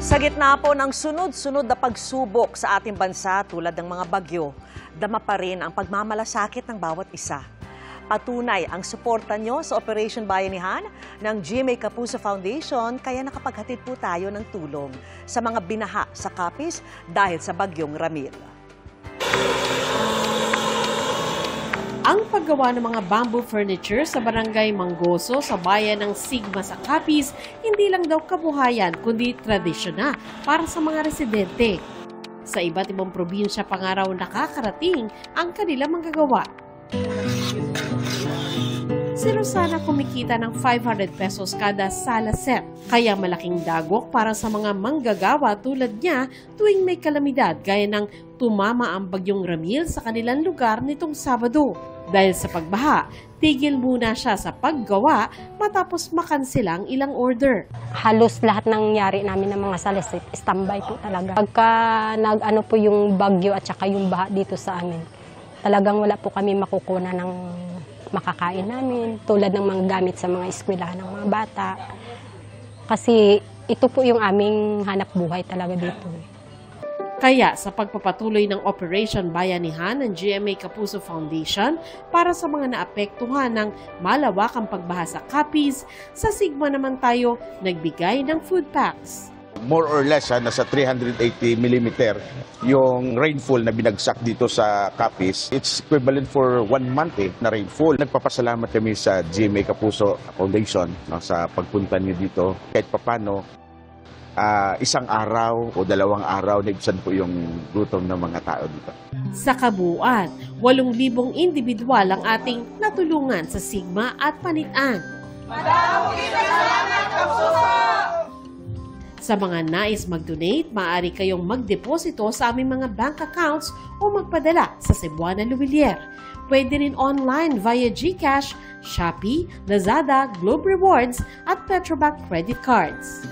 Sa gitna po ng sunod-sunod na pagsubok sa ating bansa tulad ng mga bagyo, dama pa rin ang pagmamalasakit ng bawat isa. Patunay ang suporta nyo sa Operation Bayanihan ng GMA Kapuso Foundation, kaya nakapaghatid po tayo ng tulong sa mga binaha sa Capiz dahil sa bagyong Ramil. Ang paggawa ng mga bamboo furniture sa barangay Manggoso sa bayan ng Sigma sa Capiz, hindi lang daw kabuhayan kundi tradisyon na para sa mga residente. Sa iba't ibang probinsya pa nga raw nakakarating ang kanilang manggagawa. Si Rosana kumikita ng 500 pesos kada sala set, kaya malaking dagok para sa mga manggagawa tulad niya tuwing may kalamidad gaya ng tumama ang bagyong Ramil sa kanilang lugar nitong Sabado. Dahil sa pagbaha, tigil muna siya sa paggawa matapos makansela ang ilang order. Halos lahat ng nangyari namin ng mga salis, standby po talaga. Pagka nag-ano po yung bagyo at saka yung baha dito sa amin, talagang wala po kami makukuha ng makakain namin, tulad ng mga gamit sa mga eskwelahan ng mga bata. Kasi ito po yung aming hanap buhay talaga dito. Kaya sa pagpapatuloy ng Operation Bayanihan ng GMA Kapuso Foundation para sa mga naapektuhan ng malawakang pagbaha sa Capiz, sa Sigma naman tayo nagbigay ng food packs. More or less, nasa 380 mm yung rainfall na binagsak dito sa Capiz. It's equivalent for 1 month na rainfall. Nagpapasalamat kami sa GMA Kapuso Foundation sa pagpunta niyo dito. Kahit papano, isang araw o 2 araw, naibsan po yung gutom ng mga tao dito. Sa kabuuan, 8,000 individual ang ating natulungan sa Sigma at Panitan. Sa mga nais mag-donate, maaari kayong magdeposito sa aming mga bank accounts o magpadala sa Cebuana Luwilier. Pwede rin online via GCash, Shopee, Lazada, Globe Rewards at Petrobank credit cards.